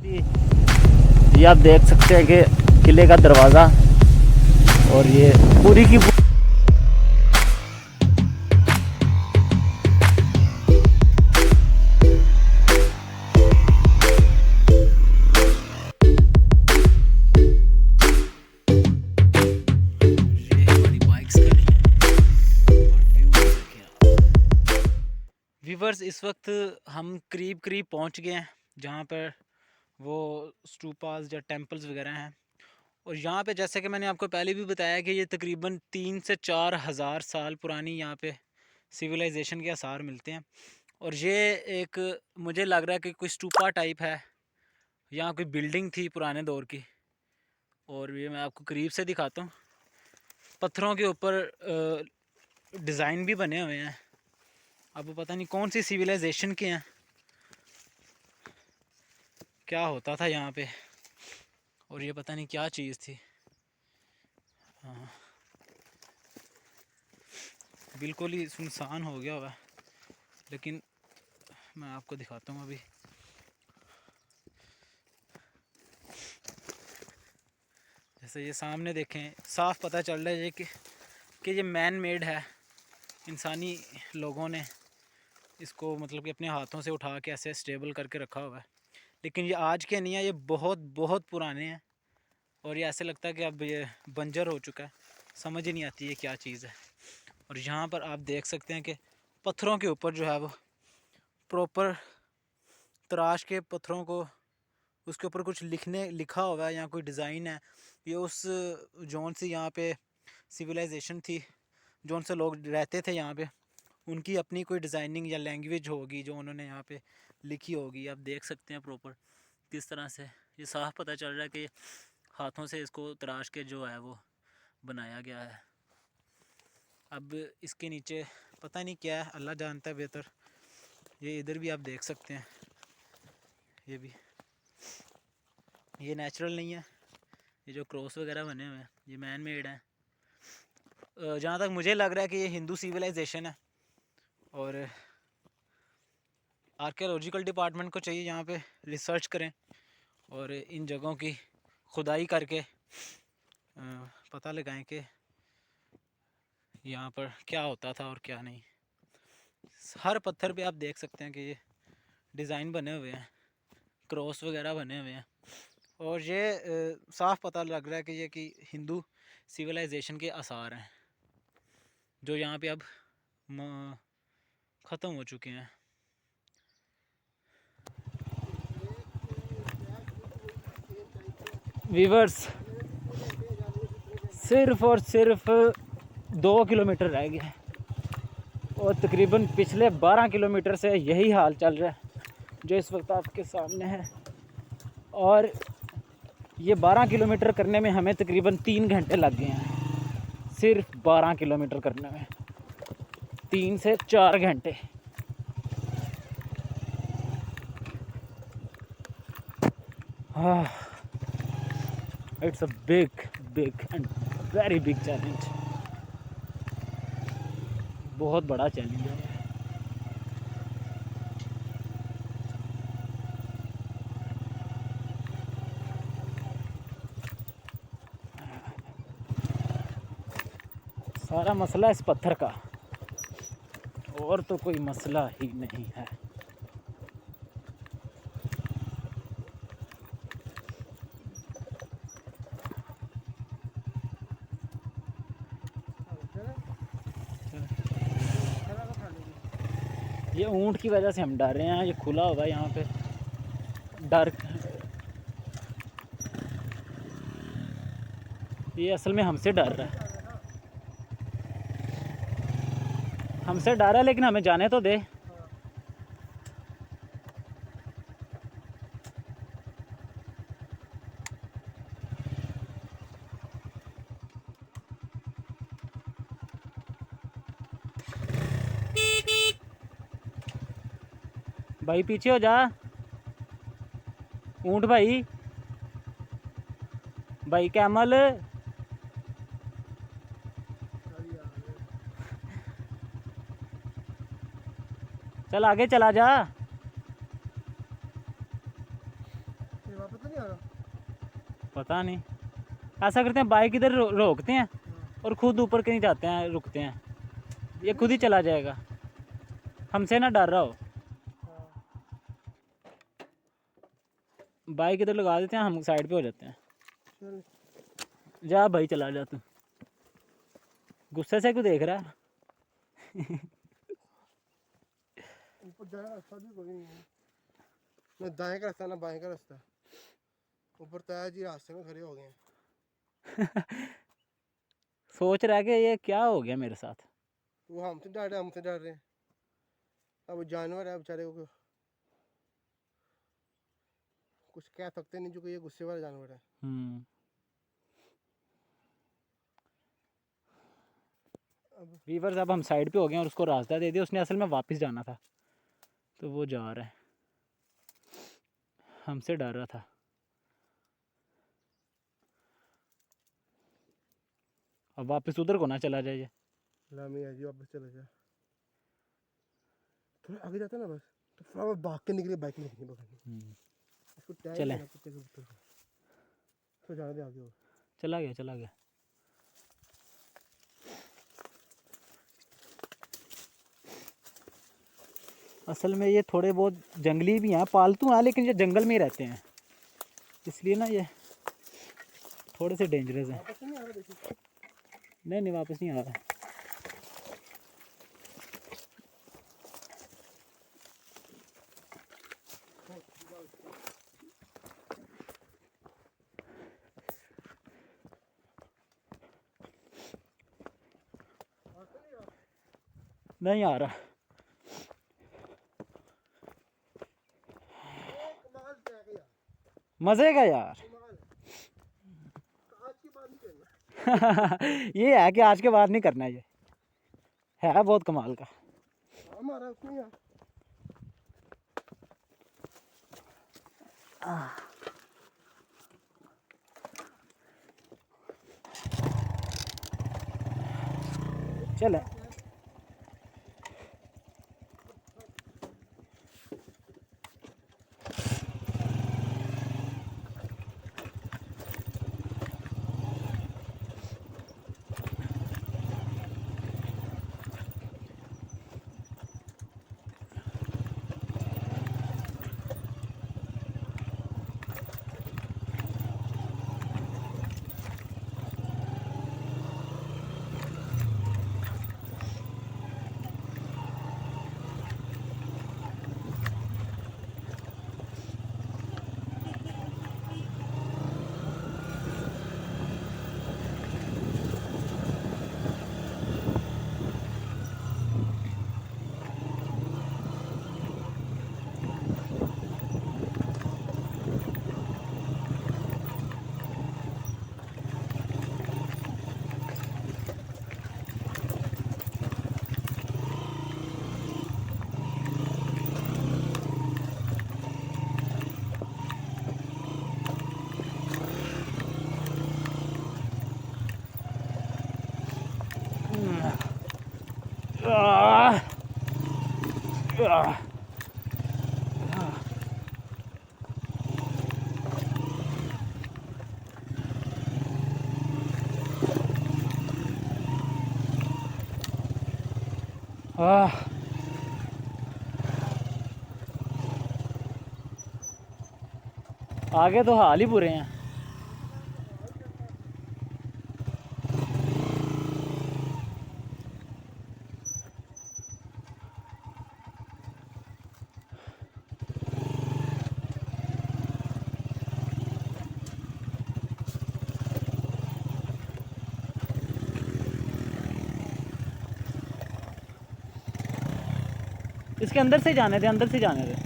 ये आप देख सकते हैं कि किले का दरवाज़ा और ये पूरी की व्यूवर्स इस वक्त हम करीब पहुंच गए हैं जहां पर वो स्टूपास या टेंपल्स वगैरह हैं। और यहाँ पे जैसे कि मैंने आपको पहले भी बताया कि ये तकरीबन 3 से 4 हज़ार साल पुरानी यहाँ पे सिविलाइजेशन के आसार मिलते हैं। और ये एक मुझे लग रहा है कि कोई स्टूपा टाइप है, यहाँ कोई बिल्डिंग थी पुराने दौर की। और ये मैं आपको करीब से दिखाता हूँ। पत्थरों के ऊपर डिज़ाइन भी बने हुए हैं। अब पता नहीं कौन सी सिविलाइजेशन के हैं, क्या होता था यहाँ पे, और ये पता नहीं क्या चीज़ थी। हाँ, बिल्कुल ही सुनसान हो गया हुआ, लेकिन मैं आपको दिखाता हूँ अभी। जैसे ये सामने देखें, साफ पता चल रहा है कि ये मैन मेड है। इंसानी लोगों ने इसको मतलब कि अपने हाथों से उठा के ऐसे स्टेबल करके रखा हुआ है। लेकिन ये आज के नहीं है, ये बहुत बहुत पुराने हैं। और ये ऐसे लगता है कि अब ये बंजर हो चुका है, समझ ही नहीं आती है क्या चीज़ है। और यहाँ पर आप देख सकते हैं कि पत्थरों के ऊपर जो है वो प्रॉपर तराश के पत्थरों को, उसके ऊपर कुछ लिखा हुआ है, यहाँ कोई डिज़ाइन है। ये उस जोन से यहाँ पे सिविलाइजेशन थी, जोन से लोग रहते थे यहाँ पे, उनकी अपनी कोई डिज़ाइनिंग या लैंग्वेज होगी जो उन्होंने यहाँ पे लिखी होगी। आप देख सकते हैं प्रॉपर किस तरह से ये साफ पता चल रहा है कि हाथों से इसको तराश के जो है वो बनाया गया है। अब इसके नीचे पता नहीं क्या है, अल्लाह जानता है बेहतर। ये इधर भी आप देख सकते हैं, ये भी ये नेचुरल नहीं है। ये जो क्रॉस वगैरह बने हुए हैं ये मैन मेड है। जहाँ तक मुझे लग रहा है कि ये हिंदू सिविलाइजेशन है। और आर्कियोलॉजिकल डिपार्टमेंट को चाहिए यहाँ पे रिसर्च करें और इन जगहों की खुदाई करके पता लगाएं कि यहाँ पर क्या होता था और क्या नहीं। हर पत्थर पे आप देख सकते हैं कि ये डिज़ाइन बने हुए हैं, क्रॉस वगैरह बने हुए हैं। और ये साफ पता लग रहा है कि ये कि हिंदू सिविलाइजेशन के आसार हैं जो यहाँ पे अब ख़त्म हो चुके हैं। व्यूवर्स सिर्फ और सिर्फ 2 किलोमीटर रह गया है और तकरीबन पिछले 12 किलोमीटर से यही हाल चल रहा है जो इस वक्त आपके सामने है। और ये 12 किलोमीटर करने में हमें तकरीबन 3 घंटे लग गए हैं। सिर्फ 12 किलोमीटर करने में 3 से 4 घंटे। It's a big and very big challenge. बहुत बड़ा चैलेंज है। सारा मसला इस पत्थर का, और तो कोई मसला ही नहीं है। ये ऊंट की वजह से हम डर रहे हैं, ये खुला हुआ है यहाँ पे, डर। ये असल में हमसे डर रहा है, हमसे डर रहा है, लेकिन हमें जाने तो दे। भाई पीछे हो जा, ऊंट भाई, भाई कैमल। चल आगे चला जा। पता नहीं, ऐसा करते हैं बाइक इधर रोकते हैं और खुद ऊपर कहीं जाते हैं, रुकते हैं, ये खुद ही चला जाएगा, हमसे ना डर रहा हो। बाइक इधर लगा देते हैं, हम साइड पे हो जाते हैं। चल जा भाई, चला जा तू, गुस्से से क्यों देख रहा है? ऊपर जाने का रास्ता भी कोई नहीं है, ना दाएं का रास्ता ना बाएं का रास्ता। ऊपर ताया जी रास्ते में खड़े हो गए हैं। सोच रहा है कि ये क्या हो गया मेरे साथ। वो हमसे डर रहे, हमसे डर रहे हैं। अब वो जानवर है बेचारे को कुछ कह सकते नहीं, जो कि ये गुस्से वाला जानवर है। अब वीवर्स, अब हम साइड पे हो गए हैं और उसको रास्ता दे दिया, उसने असल में वापस जाना था, तो वो जा रहा है, हमसे डर रहा था। अब वापस उधर को ना चला जाइए। लामी है जी, वापस चले जा, थोड़ा आगे जाता ना बस, तो थोड़ा भाग के निकले, बाइक निकली पकड़नी। इसको टाइम चले। देना कुत्ते के ऊपर, तो जाने दे आगे। और चला गया, चला गया। असल में ये थोड़े बहुत जंगली भी हैं, पालतू हैं, लेकिन ये जंगल में ही रहते हैं, इसलिए ना ये थोड़े से डेंजरस हैं। वापस नहीं आ रहा, देखिए नहीं नहीं, वापस नहीं आ रहा। नहीं आ रहा। कमाल क्या है यार, मज़े का यार। कमाल आज की बात नहीं करना। ये है कि आज के बाद नहीं करना, ये है बहुत कमाल का। हमारा उसमें यार चले। आगे तो हाल ही बुरे हैं। इसके अंदर से जाने दे, अंदर से जाने दे।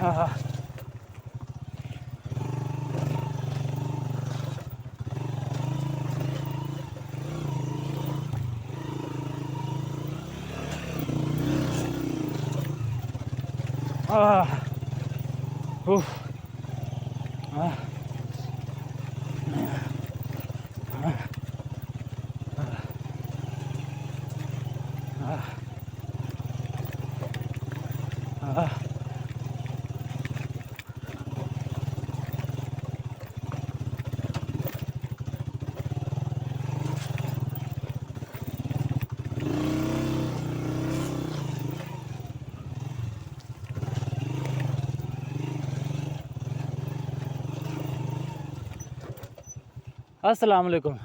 हाँ, आह, उफ, आह, आह। अस्सलाम वालेकुम।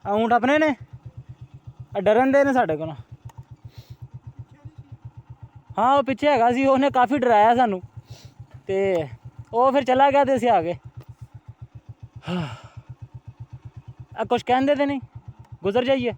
ऊँट अपने ने डरन दे ने साढ़े को। हाँ वो पिछे हैगा सी, उसने काफ़ी डराया सानू ते वो फिर चला गया तो असीं आ गए। कुछ कहते तो नहीं, गुजर जाइए।